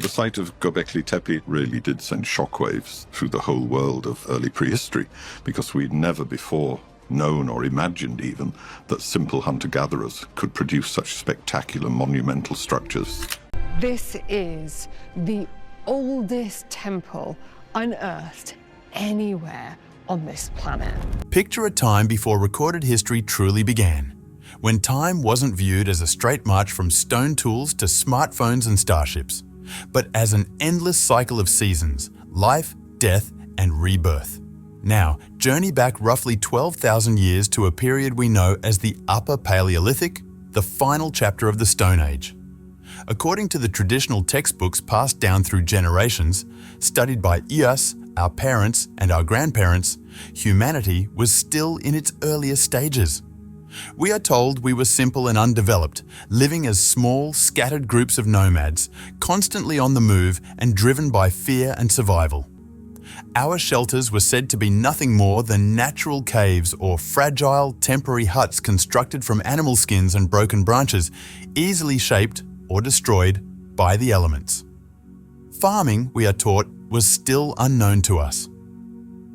the sight of Göbekli Tepe really did send shockwaves through the whole world of early prehistory, because we'd never before known or imagined even that simple hunter-gatherers could produce such spectacular monumental structures. This is the oldest temple unearthed anywhere on this planet. Picture a time before recorded history truly began, when time wasn't viewed as a straight march from stone tools to smartphones and starships, but as an endless cycle of seasons, life, death, and rebirth. Now, journey back roughly 12,000 years to a period we know as the Upper Paleolithic, the final chapter of the Stone Age. According to the traditional textbooks passed down through generations, studied by us, our parents, and our grandparents, humanity was still in its earliest stages. We are told we were simple and undeveloped, living as small, scattered groups of nomads, constantly on the move and driven by fear and survival. Our shelters were said to be nothing more than natural caves or fragile, temporary huts constructed from animal skins and broken branches, easily shaped or destroyed by the elements. Farming, we are taught, was still unknown to us.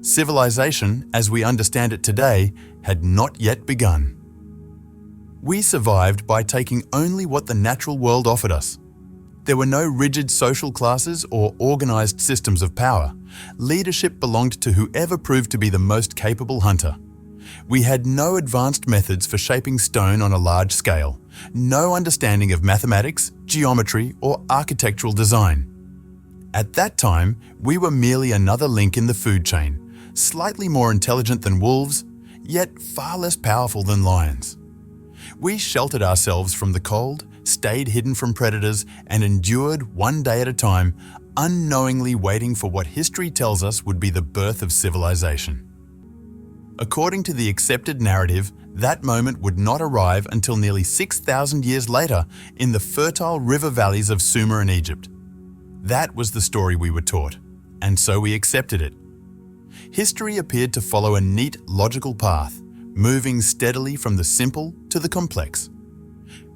Civilization, as we understand it today, had not yet begun. We survived by taking only what the natural world offered us. There were no rigid social classes or organized systems of power. Leadership belonged to whoever proved to be the most capable hunter. We had no advanced methods for shaping stone on a large scale, no understanding of mathematics, geometry, or architectural design. At that time, we were merely another link in the food chain, slightly more intelligent than wolves, yet far less powerful than lions. We sheltered ourselves from the cold, stayed hidden from predators, and endured one day at a time, unknowingly waiting for what history tells us would be the birth of civilization. According to the accepted narrative, that moment would not arrive until nearly 6,000 years later in the fertile river valleys of Sumer in Egypt. That was the story we were taught, and so we accepted it. History appeared to follow a neat, logical path, moving steadily from the simple to the complex.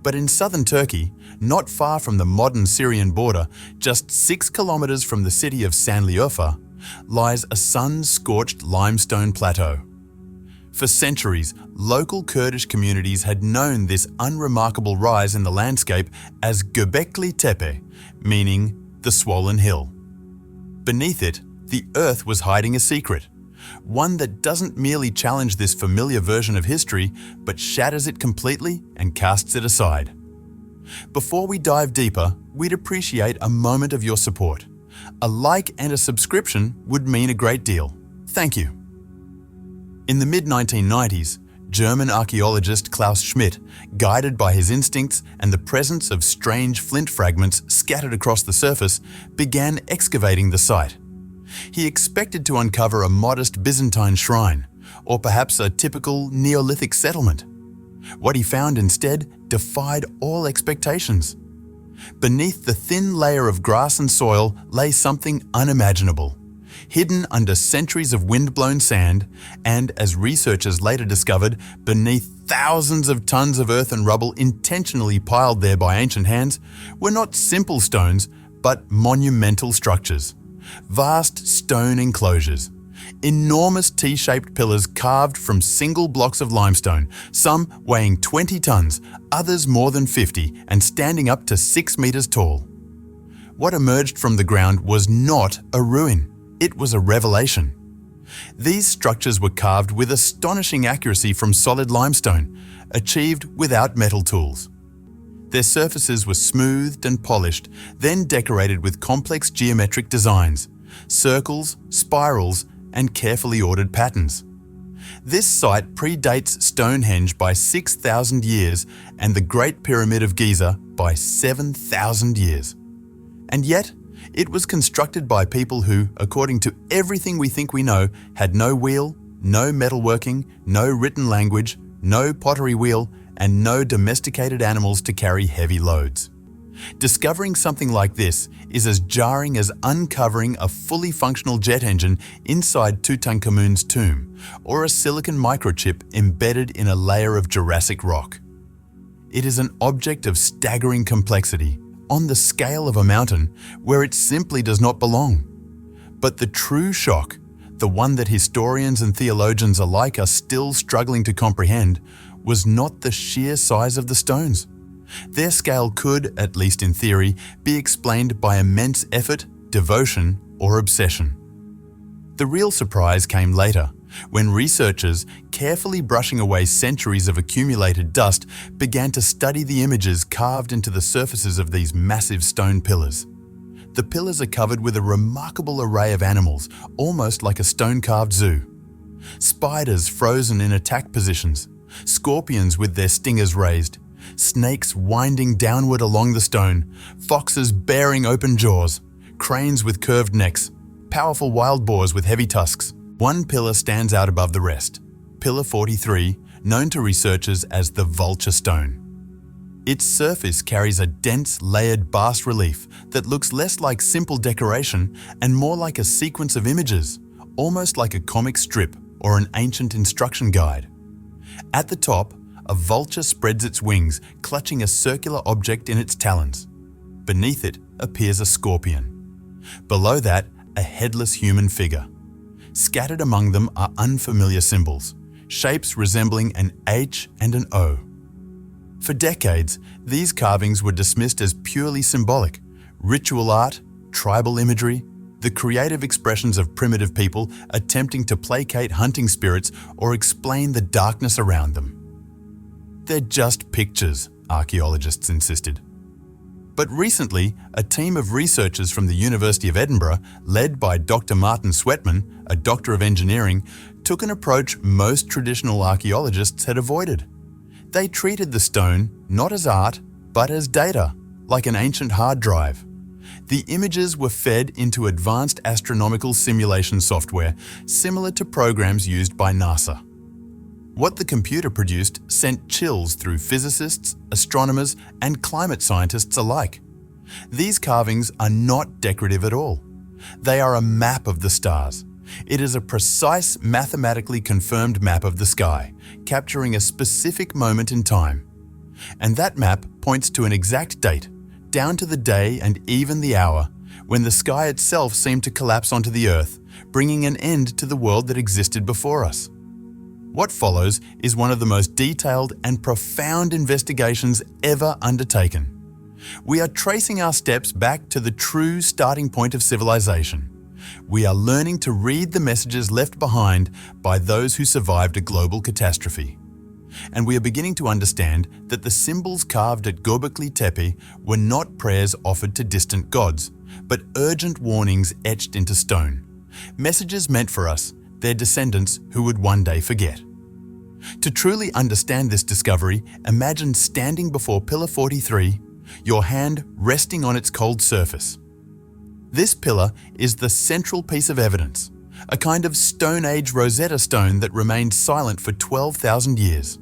But in southern Turkey, not far from the modern Syrian border, just 6 kilometers from the city of Sanliurfa, lies a sun-scorched limestone plateau. For centuries, local Kurdish communities had known this unremarkable rise in the landscape as Göbekli Tepe, meaning the swollen hill. Beneath it, the earth was hiding a secret, one that doesn't merely challenge this familiar version of history, but shatters it completely and casts it aside. Before we dive deeper, we'd appreciate a moment of your support. A like and a subscription would mean a great deal. Thank you. In the mid-1990s, German archaeologist Klaus Schmidt, guided by his instincts and the presence of strange flint fragments scattered across the surface, began excavating the site. He expected to uncover a modest Byzantine shrine, or perhaps a typical Neolithic settlement. What he found instead defied all expectations. Beneath the thin layer of grass and soil lay something unimaginable, hidden under centuries of wind-blown sand, and, as researchers later discovered, beneath thousands of tons of earth and rubble intentionally piled there by ancient hands, were not simple stones, but monumental structures. Vast stone enclosures. Enormous T-shaped pillars carved from single blocks of limestone, some weighing 20 tons, others more than 50, and standing up to 6 meters tall. What emerged from the ground was not a ruin. It was a revelation. These structures were carved with astonishing accuracy from solid limestone, achieved without metal tools. Their surfaces were smoothed and polished, then decorated with complex geometric designs, circles, spirals, and carefully ordered patterns. This site predates Stonehenge by 6,000 years and the Great Pyramid of Giza by 7,000 years. And yet, it was constructed by people who, according to everything we think we know, had no wheel, no metalworking, no written language, no pottery wheel, and no domesticated animals to carry heavy loads. Discovering something like this is as jarring as uncovering a fully functional jet engine inside Tutankhamun's tomb, or a silicon microchip embedded in a layer of Jurassic rock. It is an object of staggering complexity, on the scale of a mountain, where it simply does not belong. But the true shock, the one that historians and theologians alike are still struggling to comprehend, was not the sheer size of the stones. Their scale could, at least in theory, be explained by immense effort, devotion, or obsession. The real surprise came later, when researchers, carefully brushing away centuries of accumulated dust, began to study the images carved into the surfaces of these massive stone pillars. The pillars are covered with a remarkable array of animals, almost like a stone-carved zoo. Spiders frozen in attack positions, scorpions with their stingers raised, snakes winding downward along the stone, foxes bearing open jaws, cranes with curved necks, powerful wild boars with heavy tusks. One pillar stands out above the rest, Pillar 43, known to researchers as the Vulture Stone. Its surface carries a dense, layered bas-relief that looks less like simple decoration and more like a sequence of images, almost like a comic strip or an ancient instruction guide. At the top, a vulture spreads its wings, clutching a circular object in its talons. Beneath it appears a scorpion. Below that, a headless human figure. Scattered among them are unfamiliar symbols, shapes resembling an H and an O. For decades, these carvings were dismissed as purely symbolic, ritual art, tribal imagery, the creative expressions of primitive people attempting to placate hunting spirits or explain the darkness around them. They're just pictures, archaeologists insisted. But recently, a team of researchers from the University of Edinburgh, led by Dr. Martin Sweatman, a Doctor of Engineering, took an approach most traditional archaeologists had avoided. They treated the stone not as art, but as data, like an ancient hard drive. The images were fed into advanced astronomical simulation software, similar to programs used by NASA. What the computer produced sent chills through physicists, astronomers, and climate scientists alike. These carvings are not decorative at all. They are a map of the stars. It is a precise, mathematically confirmed map of the sky, capturing a specific moment in time. And that map points to an exact date, down to the day and even the hour, when the sky itself seemed to collapse onto the Earth, bringing an end to the world that existed before us. What follows is one of the most detailed and profound investigations ever undertaken. We are tracing our steps back to the true starting point of civilization. We are learning to read the messages left behind by those who survived a global catastrophe. And we are beginning to understand that the symbols carved at Göbekli Tepe were not prayers offered to distant gods, but urgent warnings etched into stone. Messages meant for us, their descendants who would one day forget. To truly understand this discovery, imagine standing before Pillar 43, your hand resting on its cold surface. This pillar is the central piece of evidence, a kind of Stone Age Rosetta Stone that remained silent for 12,000 years.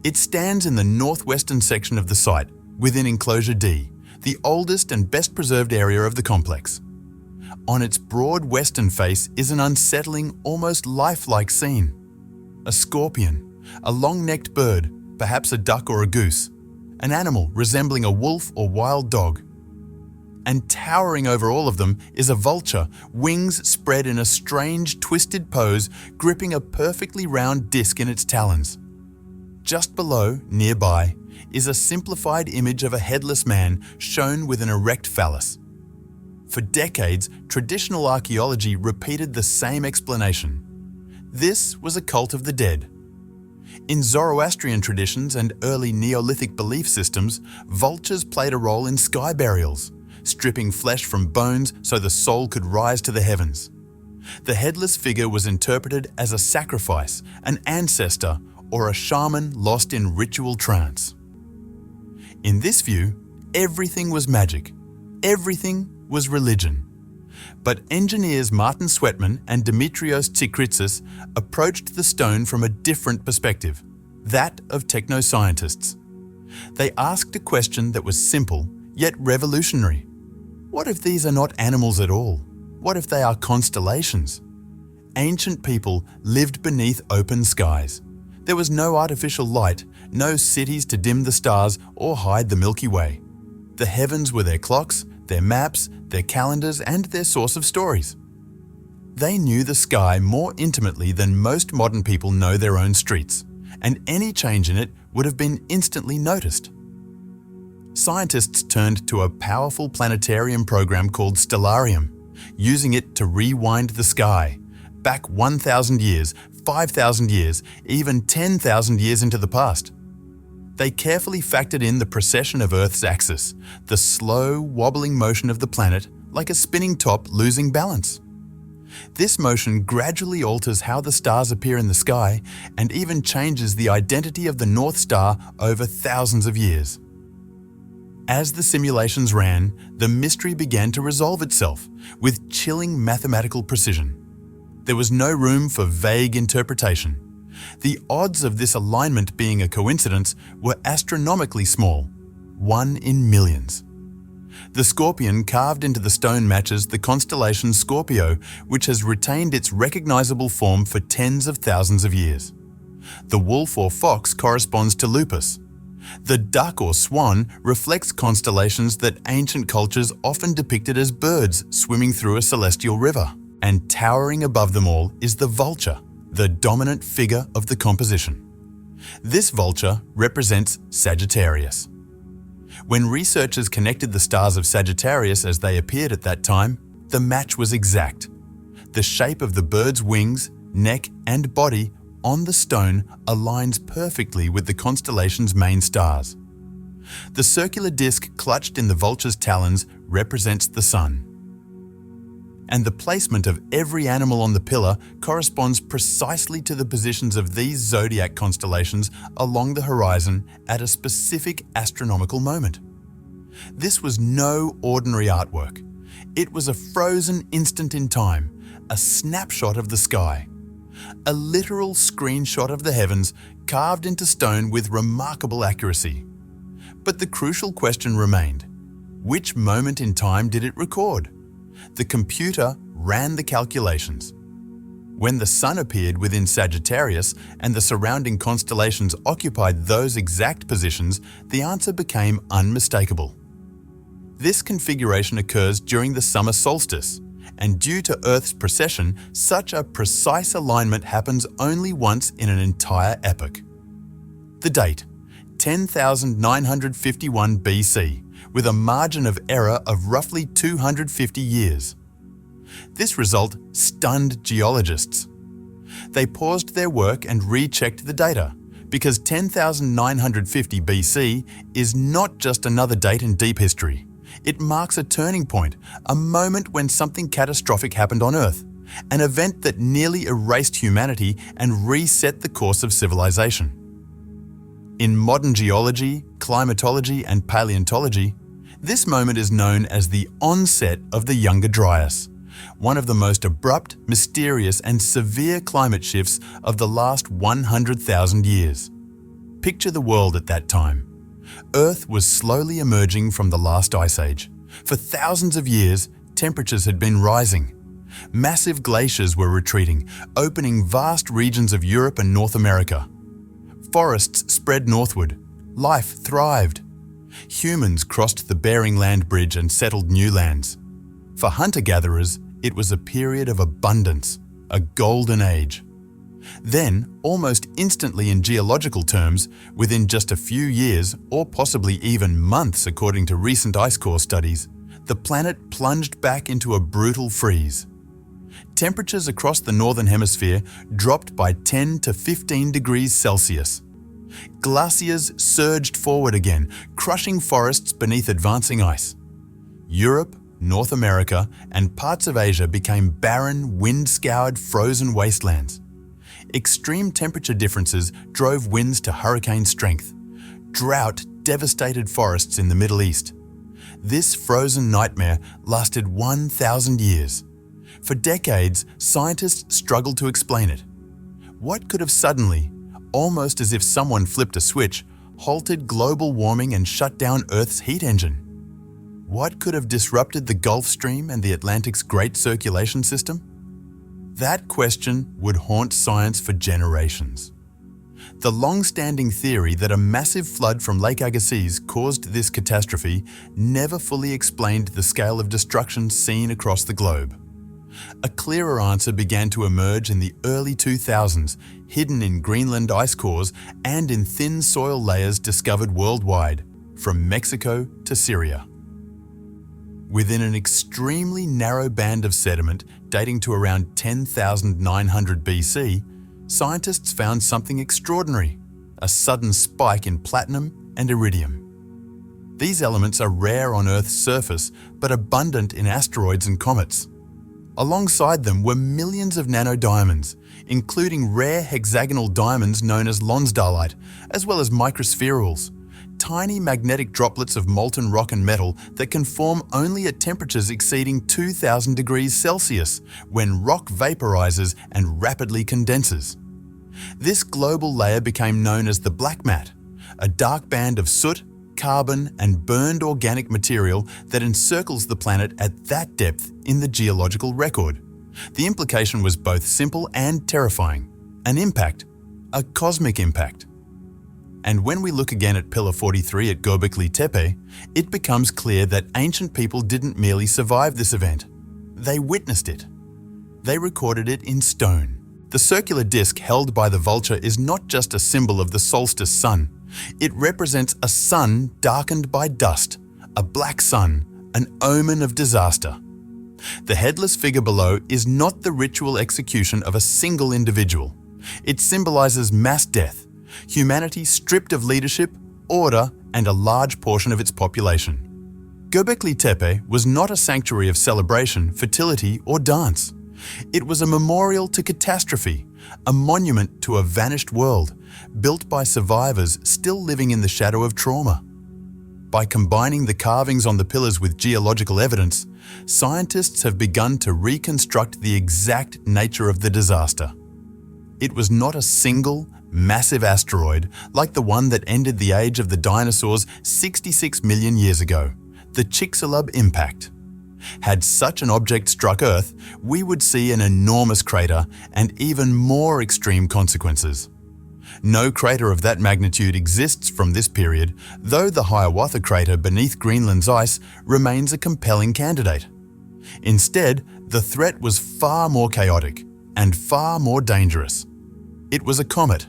It stands in the northwestern section of the site, within Enclosure D, the oldest and best preserved area of the complex. On its broad western face is an unsettling, almost lifelike scene. A scorpion, a long-necked bird, perhaps a duck or a goose, an animal resembling a wolf or wild dog. And towering over all of them is a vulture, wings spread in a strange, twisted pose, gripping a perfectly round disc in its talons. Just below, nearby, is a simplified image of a headless man shown with an erect phallus. For decades, traditional archaeology repeated the same explanation. This was a cult of the dead. In Zoroastrian traditions and early Neolithic belief systems, vultures played a role in sky burials, stripping flesh from bones so the soul could rise to the heavens. The headless figure was interpreted as a sacrifice, an ancestor, or a shaman lost in ritual trance. In this view, everything was magic. Everything was religion. But engineers Martin Sweatman and Dimitrios Tsikritsis approached the stone from a different perspective, that of technoscientists. They asked a question that was simple, yet revolutionary. What if these are not animals at all? What if they are constellations? Ancient people lived beneath open skies. There was no artificial light, no cities to dim the stars or hide the Milky Way. The heavens were their clocks, their maps, their calendars, and their source of stories. They knew the sky more intimately than most modern people know their own streets, and any change in it would have been instantly noticed. Scientists turned to a powerful planetarium program called Stellarium, using it to rewind the sky, back 1,000 years, 5,000 years, even 10,000 years into the past. They carefully factored in the precession of Earth's axis, the slow, wobbling motion of the planet, like a spinning top losing balance. This motion gradually alters how the stars appear in the sky and even changes the identity of the North Star over thousands of years. As the simulations ran, the mystery began to resolve itself with chilling mathematical precision. There was no room for vague interpretation. The odds of this alignment being a coincidence were astronomically small, 1 in millions. The scorpion carved into the stone matches the constellation Scorpio, which has retained its recognizable form for tens of thousands of years. The wolf or fox corresponds to Lupus. The duck or swan reflects constellations that ancient cultures often depicted as birds swimming through a celestial river. And towering above them all is the vulture, the dominant figure of the composition. This vulture represents Sagittarius. When researchers connected the stars of Sagittarius as they appeared at that time, the match was exact. The shape of the bird's wings, neck, and body on the stone aligns perfectly with the constellation's main stars. The circular disc clutched in the vulture's talons represents the sun. And the placement of every animal on the pillar corresponds precisely to the positions of these zodiac constellations along the horizon at a specific astronomical moment. This was no ordinary artwork. It was a frozen instant in time, a snapshot of the sky. A literal screenshot of the heavens carved into stone with remarkable accuracy. But the crucial question remained: which moment in time did it record? The computer ran the calculations. When the sun appeared within Sagittarius and the surrounding constellations occupied those exact positions, the answer became unmistakable. This configuration occurs during the summer solstice, and due to Earth's precession, such a precise alignment happens only once in an entire epoch. The date: 10,951 BC, with a margin of error of roughly 250 years. This result stunned geologists. They paused their work and rechecked the data, because 10,950 BC is not just another date in deep history. It marks a turning point, a moment when something catastrophic happened on Earth, an event that nearly erased humanity and reset the course of civilization. In modern geology, climatology, and paleontology, this moment is known as the onset of the Younger Dryas, one of the most abrupt, mysterious, and severe climate shifts of the last 100,000 years. Picture the world at that time. Earth was slowly emerging from the last ice age. For thousands of years, temperatures had been rising. Massive glaciers were retreating, opening vast regions of Europe and North America. Forests spread northward. Life thrived. Humans crossed the Bering Land Bridge and settled new lands. For hunter-gatherers, it was a period of abundance, a golden age. Then, almost instantly in geological terms, within just a few years, or possibly even months according to recent ice core studies, the planet plunged back into a brutal freeze. Temperatures across the northern hemisphere dropped by 10 to 15 degrees Celsius. Glaciers surged forward again, crushing forests beneath advancing ice. Europe, North America, and parts of Asia became barren, wind-scoured, frozen wastelands. Extreme temperature differences drove winds to hurricane strength. Drought devastated forests in the Middle East. This frozen nightmare lasted 1,000 years. For decades, scientists struggled to explain it. What could have suddenly, almost as if someone flipped a switch, halted global warming and shut down Earth's heat engine? What could have disrupted the Gulf Stream and the Atlantic's great circulation system? That question would haunt science for generations. The long-standing theory that a massive flood from Lake Agassiz caused this catastrophe never fully explained the scale of destruction seen across the globe. A clearer answer began to emerge in the early 2000s, hidden in Greenland ice cores and in thin soil layers discovered worldwide, from Mexico to Syria. Within an extremely narrow band of sediment dating to around 10,900 BC, scientists found something extraordinary: a sudden spike in platinum and iridium. These elements are rare on Earth's surface, but abundant in asteroids and comets. Alongside them were millions of nanodiamonds, including rare hexagonal diamonds known as lonsdaleite, as well as microspherules, tiny magnetic droplets of molten rock and metal that can form only at temperatures exceeding 2,000 degrees Celsius, when rock vaporizes and rapidly condenses. This global layer became known as the black mat, a dark band of soot, carbon, and burned organic material that encircles the planet at that depth in the geological record. The implication was both simple and terrifying: an impact, a cosmic impact. And when we look again at Pillar 43 at Göbekli Tepe, it becomes clear that ancient people didn't merely survive this event. They witnessed it. They recorded it in stone. The circular disc held by the vulture is not just a symbol of the solstice sun. It represents a sun darkened by dust, a black sun, an omen of disaster. The headless figure below is not the ritual execution of a single individual. It symbolizes mass death, humanity stripped of leadership, order, and a large portion of its population. Göbekli Tepe was not a sanctuary of celebration, fertility, or dance. It was a memorial to catastrophe, a monument to a vanished world, built by survivors still living in the shadow of trauma. By combining the carvings on the pillars with geological evidence, scientists have begun to reconstruct the exact nature of the disaster. It was not a single, massive asteroid like the one that ended the age of the dinosaurs 66 million years ago, the Chicxulub impact. Had such an object struck Earth, we would see an enormous crater and even more extreme consequences. No crater of that magnitude exists from this period, though the Hiawatha crater beneath Greenland's ice remains a compelling candidate. Instead, the threat was far more chaotic and far more dangerous. It was a comet.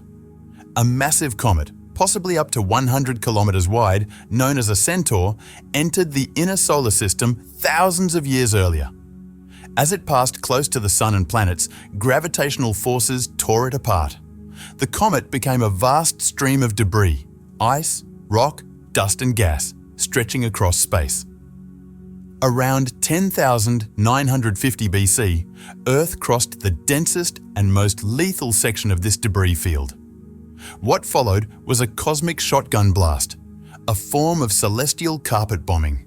A massive comet, possibly up to 100 kilometers wide, known as a centaur, entered the inner solar system thousands of years earlier. As it passed close to the sun and planets, gravitational forces tore it apart. The comet became a vast stream of debris, ice, rock, dust and gas, stretching across space. Around 10,950 BC, Earth crossed the densest and most lethal section of this debris field. What followed was a cosmic shotgun blast, a form of celestial carpet bombing.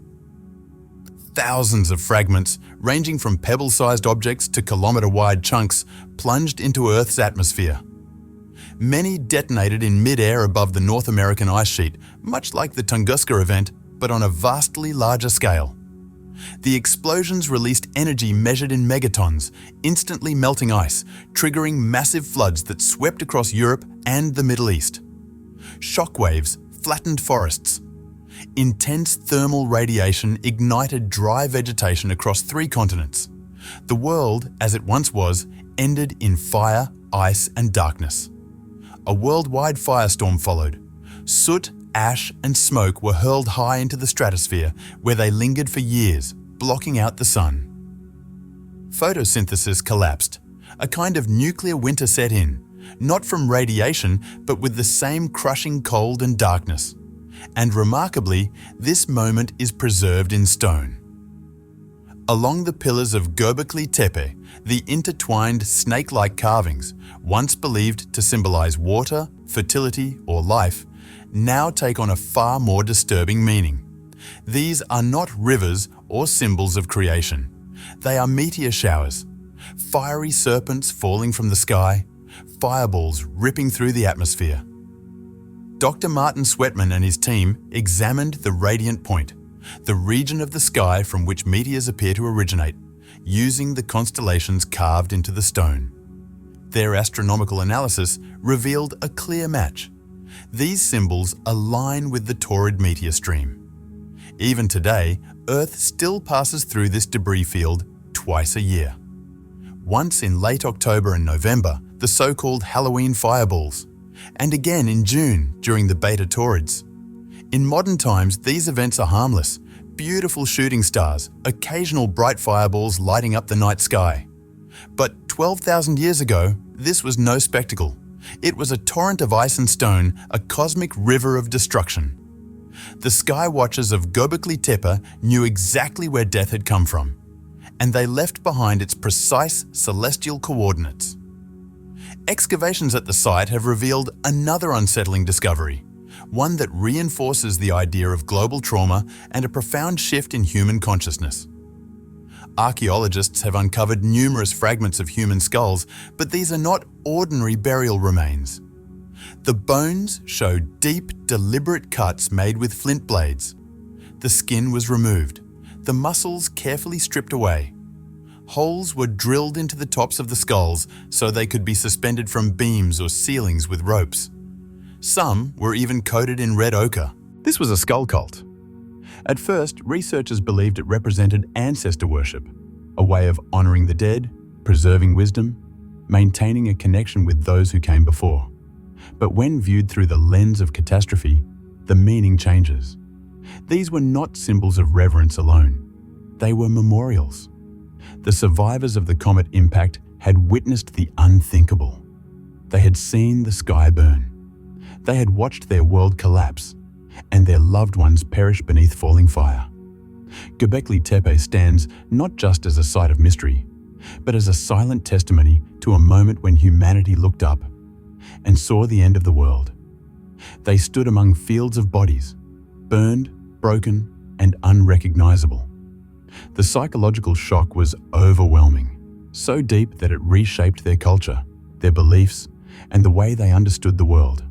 Thousands of fragments, ranging from pebble-sized objects to kilometer-wide chunks, plunged into Earth's atmosphere. Many detonated in mid-air above the North American ice sheet, much like the Tunguska event, but on a vastly larger scale. The explosions released energy measured in megatons, instantly melting ice, triggering massive floods that swept across Europe and the Middle East. Shockwaves flattened forests. Intense thermal radiation ignited dry vegetation across 3 continents. The world, as it once was, ended in fire, ice, and darkness. A worldwide firestorm followed. Soot, ash, and smoke were hurled high into the stratosphere, where they lingered for years, blocking out the sun. Photosynthesis collapsed. A kind of nuclear winter set in, not from radiation, but with the same crushing cold and darkness. And remarkably, this moment is preserved in stone. Along the pillars of Göbekli Tepe, the intertwined snake-like carvings, once believed to symbolize water, fertility, or life, now take on a far more disturbing meaning. These are not rivers or symbols of creation. They are meteor showers, fiery serpents falling from the sky, fireballs ripping through the atmosphere. Dr. Martin Sweatman and his team examined the radiant point, the region of the sky from which meteors appear to originate, using the constellations carved into the stone. Their astronomical analysis revealed a clear match. These symbols align with the Taurid meteor stream. Even today, Earth still passes through this debris field twice a year. Once in late October and November, the so-called Halloween fireballs, and again in June during the Beta Taurids. In modern times, these events are harmless, beautiful shooting stars, occasional bright fireballs lighting up the night sky. But 12,000 years ago, this was no spectacle. It was a torrent of ice and stone, a cosmic river of destruction. The sky watchers of Göbekli Tepe knew exactly where death had come from, and they left behind its precise celestial coordinates. Excavations at the site have revealed another unsettling discovery, one that reinforces the idea of global trauma and a profound shift in human consciousness. Archaeologists have uncovered numerous fragments of human skulls, but these are not ordinary burial remains. The bones show deep, deliberate cuts made with flint blades. The skin was removed, the muscles carefully stripped away. Holes were drilled into the tops of the skulls so they could be suspended from beams or ceilings with ropes. Some were even coated in red ochre. This was a skull cult. At first, researchers believed it represented ancestor worship, a way of honoring the dead, preserving wisdom, maintaining a connection with those who came before. But when viewed through the lens of catastrophe, the meaning changes. These were not symbols of reverence alone. They were memorials. The survivors of the comet impact had witnessed the unthinkable. They had seen the sky burn. They had watched their world collapse, and their loved ones perish beneath falling fire. Göbekli Tepe stands not just as a site of mystery, but as a silent testimony to a moment when humanity looked up and saw the end of the world. They stood among fields of bodies, burned, broken, and unrecognizable. The psychological shock was overwhelming, so deep that it reshaped their culture, their beliefs, and the way they understood the world.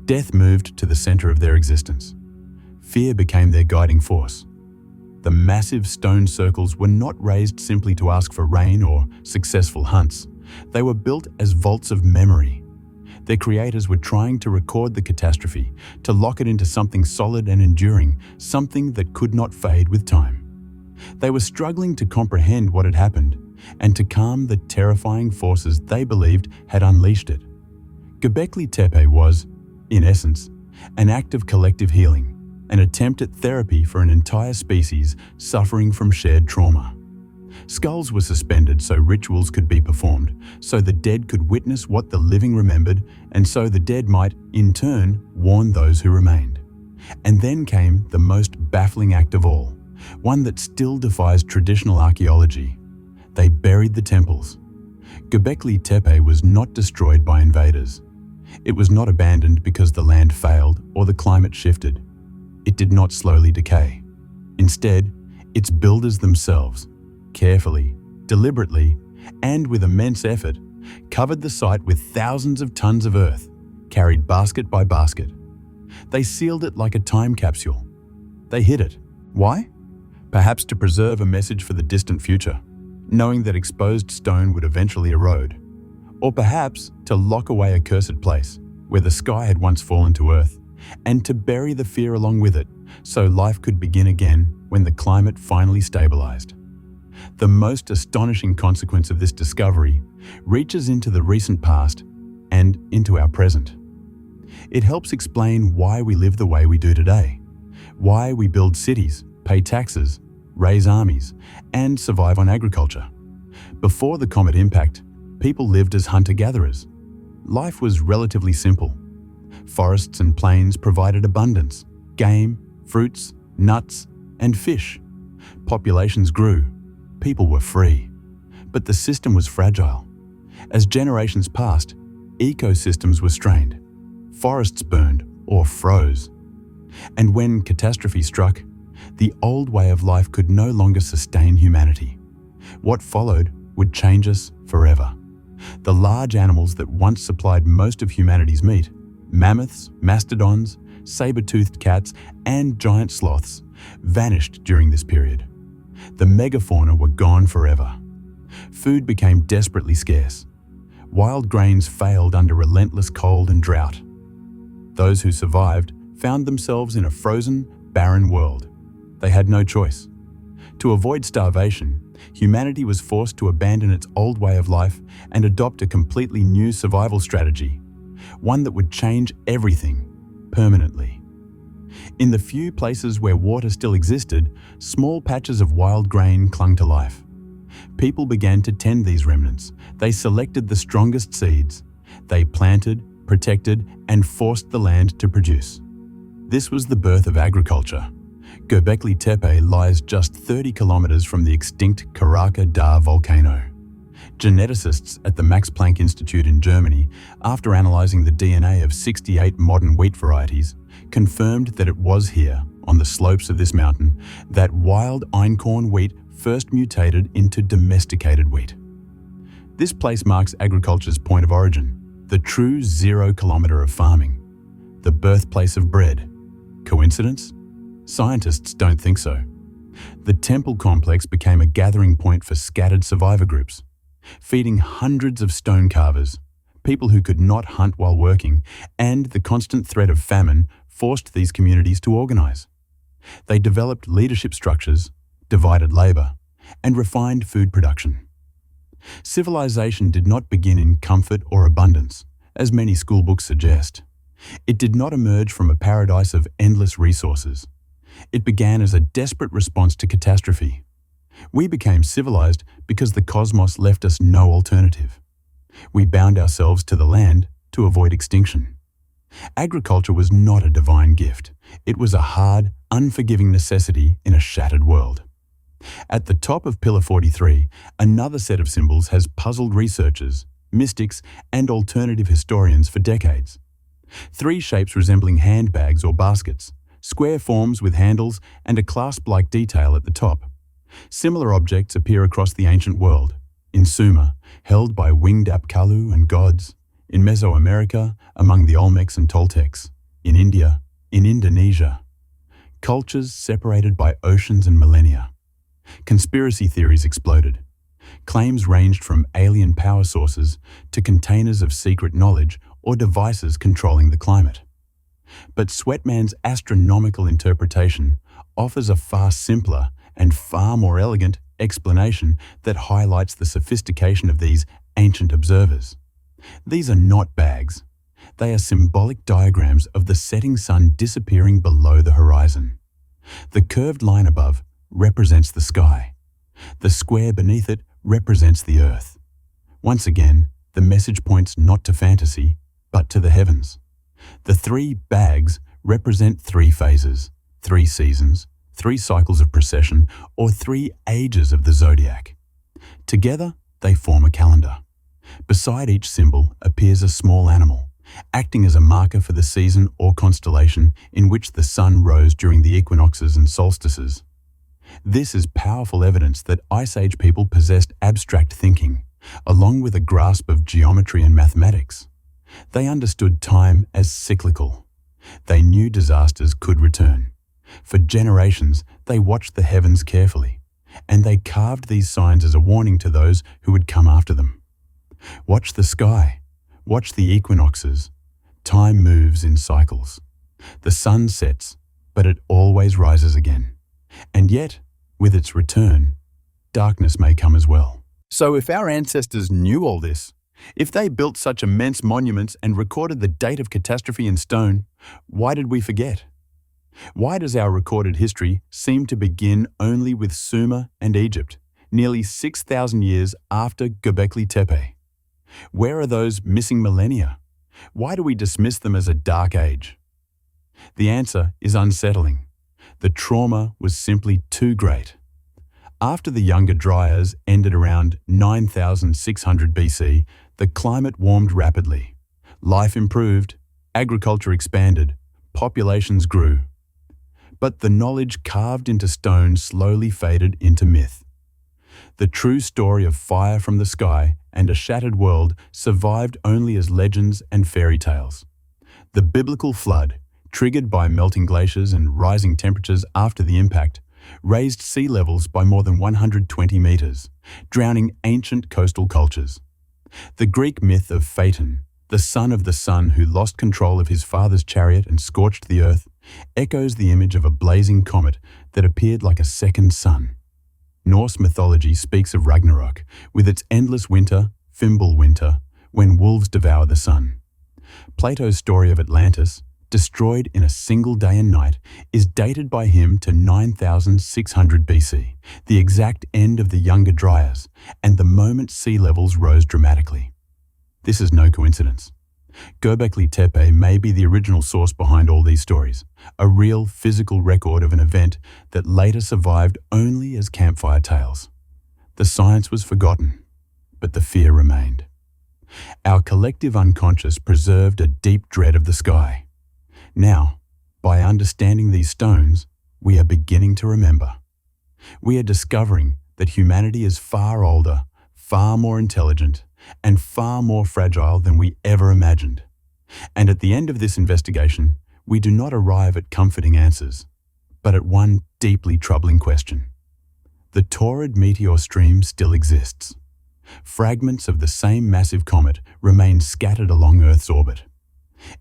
Death moved to the center of their existence. Fear became their guiding force. The massive stone circles were not raised simply to ask for rain or successful hunts. They were built as vaults of memory. Their creators were trying to record the catastrophe, to lock it into something solid and enduring, something that could not fade with time. They were struggling to comprehend what had happened and to calm the terrifying forces they believed had unleashed it. Göbekli Tepe was, in essence, an act of collective healing, an attempt at therapy for an entire species suffering from shared trauma. Skulls were suspended so rituals could be performed, so the dead could witness what the living remembered, and so the dead might, in turn, warn those who remained. And then came the most baffling act of all, one that still defies traditional archaeology. They buried the temples. Göbekli Tepe was not destroyed by invaders. It was not abandoned because the land failed or the climate shifted. It did not slowly decay. Instead, its builders themselves, carefully, deliberately, and with immense effort, covered the site with thousands of tons of earth, carried basket by basket. They sealed it like a time capsule. They hid it. Why? Perhaps to preserve a message for the distant future, knowing that exposed stone would eventually erode. Or perhaps to lock away a cursed place, where the sky had once fallen to earth, and to bury the fear along with it, so life could begin again when the climate finally stabilized. The most astonishing consequence of this discovery reaches into the recent past and into our present. It helps explain why we live the way we do today, why we build cities, pay taxes, raise armies, and survive on agriculture. Before the comet impact, people lived as hunter-gatherers. Life was relatively simple. Forests and plains provided abundance, game, fruits, nuts, and fish. Populations grew. People were free. But the system was fragile. As generations passed, ecosystems were strained. Forests burned or froze. And when catastrophe struck, the old way of life could no longer sustain humanity. What followed would change us forever. The large animals that once supplied most of humanity's meat, mammoths, mastodons, saber-toothed cats, and giant sloths, vanished during this period. The megafauna were gone forever. Food became desperately scarce. Wild grains failed under relentless cold and drought. Those who survived found themselves in a frozen, barren world. They had no choice. To avoid starvation, humanity was forced to abandon its old way of life and adopt a completely new survival strategy, one that would change everything permanently. In the few places where water still existed, small patches of wild grain clung to life. People began to tend these remnants. They selected the strongest seeds. They planted, protected, and forced the land to produce. This was the birth of agriculture. Göbekli Tepe lies just 30 kilometers from the extinct Krakatoa Dağ volcano. Geneticists at the Max Planck Institute in Germany, after analyzing the DNA of 68 modern wheat varieties, confirmed that it was here, on the slopes of this mountain, that wild einkorn wheat first mutated into domesticated wheat. This place marks agriculture's point of origin, the true 0 kilometer of farming, the birthplace of bread. Coincidence? Scientists don't think so. The temple complex became a gathering point for scattered survivor groups, feeding hundreds of stone carvers, people who could not hunt while working, and the constant threat of famine forced these communities to organize. They developed leadership structures, divided labor, and refined food production. Civilization did not begin in comfort or abundance, as many schoolbooks suggest. It did not emerge from a paradise of endless resources. It began as a desperate response to catastrophe. We became civilized because the cosmos left us no alternative. We bound ourselves to the land to avoid extinction. Agriculture was not a divine gift. It was a hard, unforgiving necessity in a shattered world. At the top of Pillar 43, another set of symbols has puzzled researchers, mystics, and alternative historians for decades. 3 shapes resembling handbags or baskets, square forms with handles, and a clasp-like detail at the top. Similar objects appear across the ancient world, in Sumer, held by winged Apkallu and gods, in Mesoamerica, among the Olmecs and Toltecs, in India, in Indonesia. Cultures separated by oceans and millennia. Conspiracy theories exploded. Claims ranged from alien power sources to containers of secret knowledge or devices controlling the climate. But Sweatman's astronomical interpretation offers a far simpler and far more elegant explanation that highlights the sophistication of these ancient observers. These are not bags. They are symbolic diagrams of the setting sun disappearing below the horizon. The curved line above represents the sky. The square beneath it represents the earth. Once again, the message points not to fantasy, but to the heavens. The 3 bags represent 3 phases, 3 seasons, 3 cycles of precession, or 3 ages of the zodiac. Together, they form a calendar. Beside each symbol appears a small animal, acting as a marker for the season or constellation in which the sun rose during the equinoxes and solstices. This is powerful evidence that Ice Age people possessed abstract thinking, along with a grasp of geometry and mathematics. They understood time as cyclical. They knew disasters could return. For generations, they watched the heavens carefully, and they carved these signs as a warning to those who would come after them. Watch the sky. Watch the equinoxes. Time moves in cycles. The sun sets, but it always rises again. And yet, with its return, darkness may come as well. So if our ancestors knew all this, if they built such immense monuments and recorded the date of catastrophe in stone, why did we forget? Why does our recorded history seem to begin only with Sumer and Egypt, nearly 6,000 years after Göbekli Tepe? Where are those missing millennia? Why do we dismiss them as a dark age? The answer is unsettling. The trauma was simply too great. After the Younger Dryas ended around 9,600 BC, the climate warmed rapidly. Life improved, agriculture expanded, populations grew. But the knowledge carved into stone slowly faded into myth. The true story of fire from the sky and a shattered world survived only as legends and fairy tales. The biblical flood, triggered by melting glaciers and rising temperatures after the impact, raised sea levels by more than 120 meters, drowning ancient coastal cultures. The Greek myth of Phaeton, the son of the sun who lost control of his father's chariot and scorched the earth, echoes the image of a blazing comet that appeared like a second sun. Norse mythology speaks of Ragnarok, with its endless winter, Fimbulwinter, when wolves devour the sun. Plato's story of Atlantis, destroyed in a single day and night, is dated by him to 9600 BC, the exact end of the younger Dryas, and the moment sea levels rose dramatically. This is no coincidence. Göbekli Tepe may be the original source behind all these stories, a real physical record of an event that later survived only as campfire tales. The science was forgotten, but the fear remained. Our collective unconscious preserved a deep dread of the sky. Now, by understanding these stones, we are beginning to remember. We are discovering that humanity is far older, far more intelligent, and far more fragile than we ever imagined. And at the end of this investigation, we do not arrive at comforting answers, but at one deeply troubling question. The Taurid meteor stream still exists. Fragments of the same massive comet remain scattered along Earth's orbit.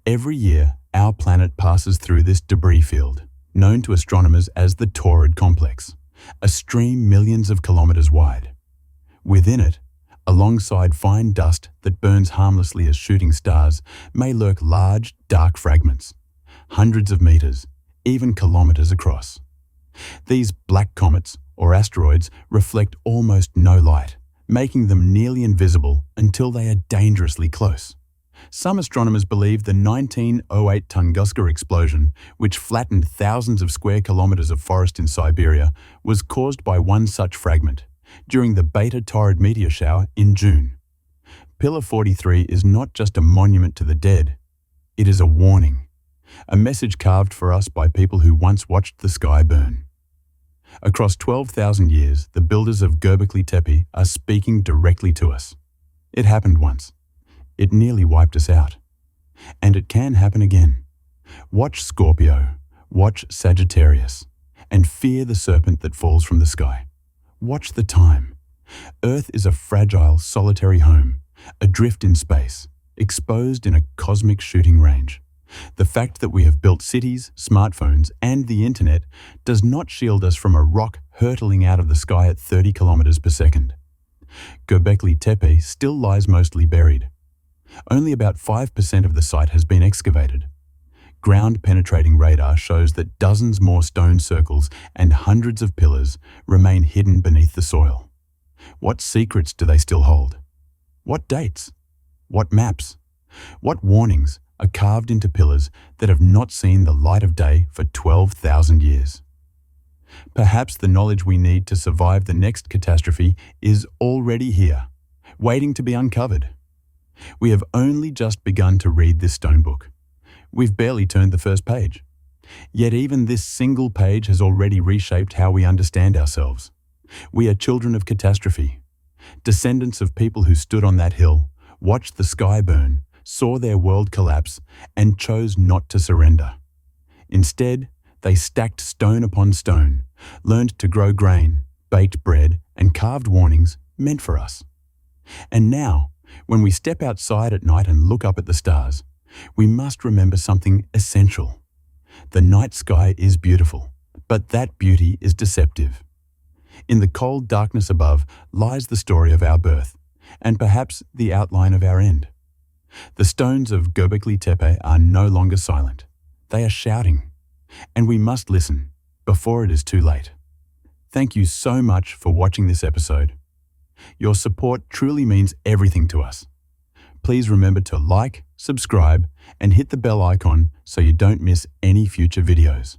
Every year, our planet passes through this debris field, known to astronomers as the Taurid complex, a stream millions of kilometers wide. Within it, alongside fine dust that burns harmlessly as shooting stars, may lurk large, dark fragments, hundreds of meters, even kilometers across. These black comets, or asteroids, reflect almost no light, making them nearly invisible until they are dangerously close. Some astronomers believe the 1908 Tunguska explosion, which flattened thousands of square kilometers of forest in Siberia, was caused by one such fragment, during the Beta Taurid meteor shower in June. Pillar 43 is not just a monument to the dead, it is a warning, a message carved for us by people who once watched the sky burn. Across 12,000 years, the builders of Göbekli Tepe are speaking directly to us. It happened once. It nearly wiped us out. And it can happen again. Watch Scorpio, watch Sagittarius, and fear the serpent that falls from the sky. Watch the time. Earth is a fragile, solitary home, adrift in space, exposed in a cosmic shooting range. The fact that we have built cities, smartphones, and the internet does not shield us from a rock hurtling out of the sky at 30 kilometers per second. Göbekli Tepe still lies mostly buried. Only about 5% of the site has been excavated. Ground-penetrating radar shows that dozens more stone circles and hundreds of pillars remain hidden beneath the soil. What secrets do they still hold? What dates? What maps? What warnings are carved into pillars that have not seen the light of day for 12,000 years? Perhaps the knowledge we need to survive the next catastrophe is already here, waiting to be uncovered. We have only just begun to read this stone book. We've barely turned the first page. Yet even this single page has already reshaped how we understand ourselves. We are children of catastrophe, descendants of people who stood on that hill, watched the sky burn, saw their world collapse, and chose not to surrender. Instead, they stacked stone upon stone, learned to grow grain, baked bread, and carved warnings meant for us. And now, when we step outside at night and look up at the stars, we must remember something essential. The night sky is beautiful, but that beauty is deceptive. In the cold darkness above lies the story of our birth, and perhaps the outline of our end. The stones of Göbekli Tepe are no longer silent. They are shouting, and we must listen before it is too late. Thank you so much for watching this episode. Your support truly means everything to us. Please remember to like, subscribe, and hit the bell icon so you don't miss any future videos.